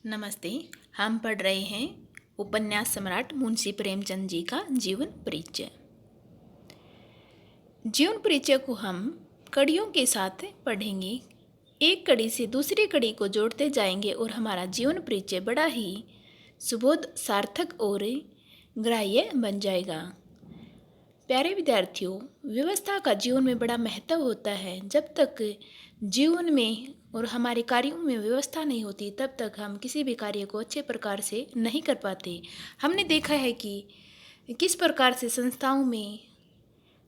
नमस्ते। हम पढ़ रहे हैं उपन्यास सम्राट मुंशी प्रेमचंद जी का जीवन परिचय। जीवन परिचय को हम कड़ियों के साथ पढ़ेंगे। एक कड़ी से दूसरी कड़ी को जोड़ते जाएंगे और हमारा जीवन परिचय बड़ा ही सुबोध, सार्थक और ग्राह्य बन जाएगा। प्यारे विद्यार्थियों, व्यवस्था का जीवन में बड़ा महत्व होता है। जब तक जीवन में और हमारे कार्यों में व्यवस्था नहीं होती तब तक हम किसी भी कार्य को अच्छे प्रकार से नहीं कर पाते। हमने देखा है कि किस प्रकार से संस्थाओं में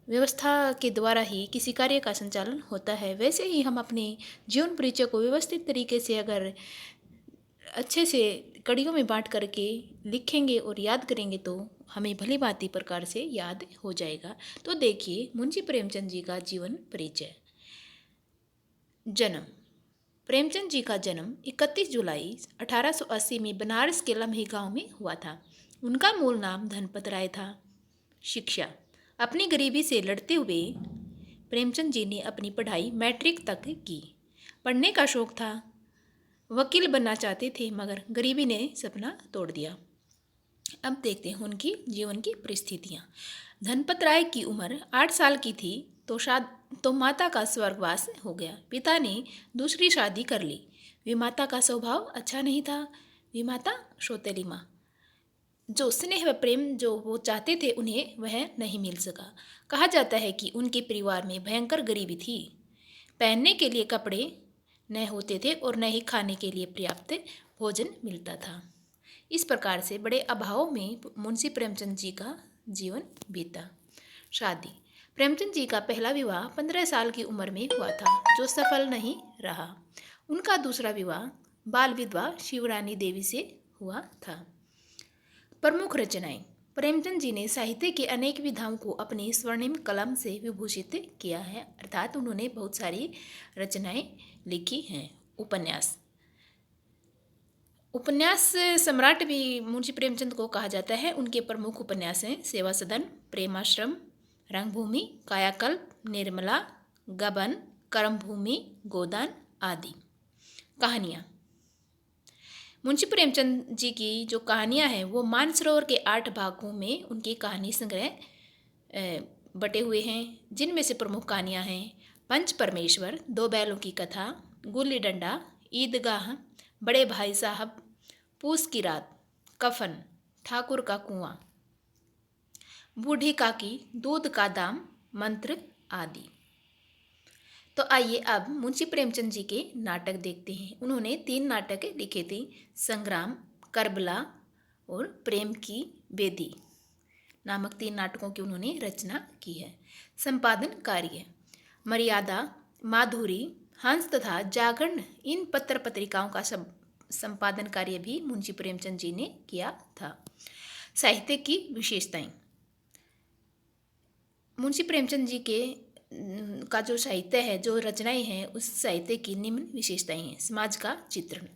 व्यवस्था के द्वारा ही किसी कार्य का संचालन होता है, वैसे ही हम अपने जीवन परिचय को व्यवस्थित तरीके से अगर अच्छे से कड़ियों में बांट करके लिखेंगे और याद करेंगे तो हमें भली भांति प्रकार से याद हो जाएगा। तो देखिए मुंशी प्रेमचंद जी का जीवन परिचय। जन्म। प्रेमचंद जी का जन्म 31 जुलाई 1880 में बनारस के लम्हे गांव में हुआ था। उनका मूल नाम धनपत राय था। शिक्षा। अपनी गरीबी से लड़ते हुए प्रेमचंद जी ने अपनी पढ़ाई मैट्रिक तक की। पढ़ने का शौक था, वकील बनना चाहते थे, मगर गरीबी ने सपना तोड़ दिया। अब देखते हैं उनकी जीवन की परिस्थितियाँ। धनपत राय की उम्र 8 साल की थी तो माता का स्वर्गवास हो गया। पिता ने दूसरी शादी कर ली। विमाता का स्वभाव अच्छा नहीं था। विमाता सौतेली माँ, जो स्नेह व प्रेम जो वो चाहते थे उन्हें वह नहीं मिल सका। कहा जाता है कि उनके परिवार में भयंकर गरीबी थी। पहनने के लिए कपड़े न होते थे और न ही खाने के लिए पर्याप्त भोजन मिलता था। इस प्रकार से बड़े अभाव में मुंशी प्रेमचंद जी का जीवन बीता। शादी। प्रेमचंद जी का पहला विवाह 15 साल की उम्र में हुआ था, जो सफल नहीं रहा। उनका दूसरा विवाह बाल विधवा शिवरानी देवी से हुआ था। प्रमुख रचनाएं। प्रेमचंद जी ने साहित्य की अनेक विधाओं को अपनी स्वर्णिम कलम से विभूषित किया है, अर्थात उन्होंने बहुत सारी रचनाएं लिखी हैं। उपन्यास। उपन्यास सम्राट भी मुंशी प्रेमचंद को कहा जाता है। उनके प्रमुख उपन्यास हैं सेवा सदन, प्रेमाश्रम, रंगभूमि, कायाकल्प, निर्मला, गबन, कर्मभूमि, गोदान आदि। कहानियाँ। मुंशी प्रेमचंद जी की जो कहानियाँ हैं वो मानसरोवर के 8 भागों में उनकी कहानी संग्रह बटे हुए हैं, जिनमें से प्रमुख कहानियाँ हैं पंच परमेश्वर, 2 बैलों की कथा, गुल्ली डंडा, ईदगाह, बड़े भाई साहब, पूस की रात, कफन, ठाकुर का कुआं, बूढ़ी काकी, दूध का दाम, मंत्र आदि। तो आइए अब मुंशी प्रेमचंद जी के नाटक देखते हैं। उन्होंने 3 नाटक लिखे थे, संग्राम, करबला और प्रेम की बेदी नामक 3 नाटकों की उन्होंने रचना की है। संपादन कार्य। मर्यादा, माधुरी, हंस तथा जागरण इन पत्र पत्रिकाओं का संपादन कार्य भी मुंशी प्रेमचंद जी ने किया था। साहित्य की विशेषताएं। मुंशी प्रेमचंद जी के का जो साहित्य है, जो रचनाएं हैं, उस साहित्य की निम्न विशेषताएं हैं। समाज का चित्रण।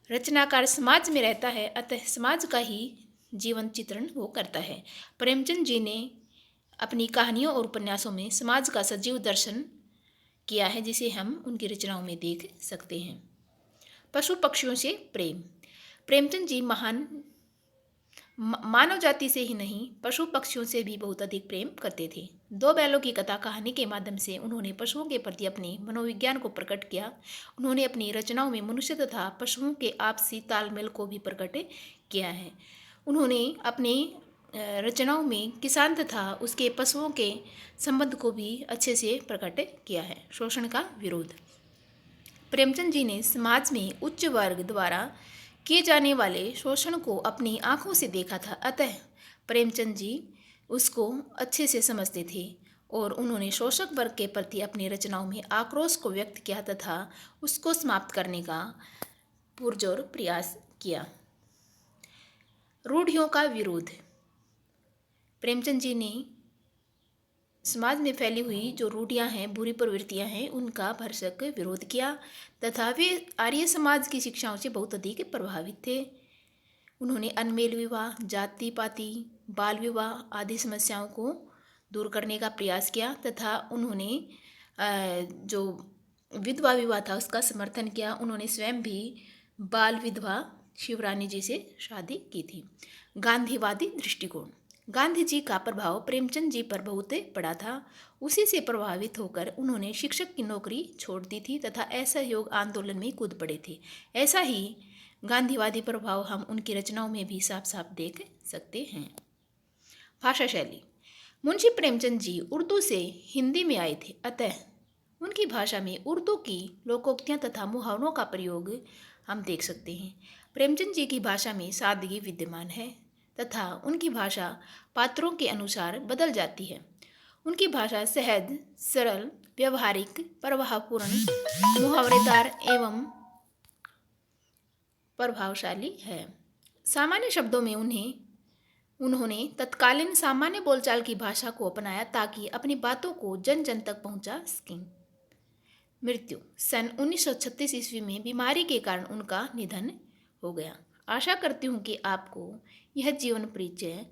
रचनाकार समाज में रहता है, अतः समाज का ही जीवन चित्रण वो करता है। प्रेमचंद जी ने अपनी कहानियों और उपन्यासों में समाज का सजीव दर्शन किया है, जिसे हम उनकी रचनाओं में देख सकते हैं। पशु पक्षियों से प्रेम। प्रेमचंद जी मानव जाति से ही नहीं, पशु पक्षियों से भी बहुत अधिक प्रेम करते थे। 2 बैलों की कथा कहानी के माध्यम से उन्होंने पशुओं के प्रति अपने मनोविज्ञान को प्रकट किया। उन्होंने अपनी रचनाओं में मनुष्य तथा पशुओं के आपसी तालमेल को भी प्रकट किया है। उन्होंने अपनी रचनाओं में किसान तथा उसके पशुओं के संबंध को भी अच्छे से प्रकट किया है। शोषण का विरोध। प्रेमचंद जी ने समाज में उच्च वर्ग द्वारा किए जाने वाले शोषण को अपनी आंखों से देखा था, अतः प्रेमचंद जी उसको अच्छे से समझते थे और उन्होंने शोषक वर्ग के प्रति अपनी रचनाओं में आक्रोश को व्यक्त किया तथा उसको समाप्त करने का पुरजोर प्रयास किया। रूढ़ियों का विरोध। प्रेमचंद जी ने समाज में फैली हुई जो रूढ़ियाँ हैं, बुरी प्रवृत्तियाँ हैं, उनका भरसक विरोध किया तथा वे आर्य समाज की शिक्षाओं से बहुत अधिक प्रभावित थे। उन्होंने अनमेल विवाह, जाति पाति, बाल विवाह आदि समस्याओं को दूर करने का प्रयास किया तथा उन्होंने जो विधवा विवाह था उसका समर्थन किया। उन्होंने स्वयं भी बाल विधवा शिवरानी जी से शादी की थी। गांधीवादी दृष्टिकोण। गांधी जी का प्रभाव प्रेमचंद जी पर बहुत पड़ा था। उसी से प्रभावित होकर उन्होंने शिक्षक की नौकरी छोड़ दी थी तथा असहयोग आंदोलन में कूद पड़े थे। ऐसा ही गांधीवादी प्रभाव हम उनकी रचनाओं में भी साफ साफ देख सकते हैं। भाषा शैली। मुंशी प्रेमचंद जी उर्दू से हिंदी में आए थे, अतः उनकी भाषा में उर्दू की लोकोक्तियाँ तथा मुहावरों का प्रयोग हम देख सकते हैं। प्रेमचंद जी की भाषा में सादगी विद्यमान है तथा उनकी भाषा पात्रों के अनुसार बदल जाती है। उनकी भाषा सहज, सरल, व्यवहारिक, प्रवाहपूर्ण, मुहावरेदार एवं प्रभावशाली है। सामान्य शब्दों में उन्होंने तत्कालीन सामान्य बोलचाल की भाषा को अपनाया ताकि अपनी बातों को जन जन तक पहुंचा सकें। मृत्यु। सन 1936 ईस्वी में बीमारी के कारण उनका निधन हो गया। आशा करती हूँ कि आपको यह जीवन परिचय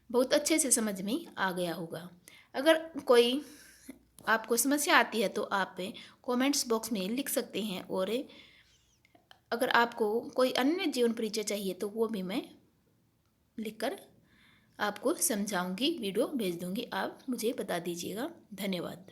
बहुत अच्छे से समझ में आ गया होगा। अगर कोई आपको समस्या आती है तो आप कमेंट्स बॉक्स में लिख सकते हैं, और अगर आपको कोई अन्य जीवन परिचय चाहिए तो वो भी मैं लिखकर आपको समझाऊंगी, वीडियो भेज दूंगी, आप मुझे बता दीजिएगा। धन्यवाद।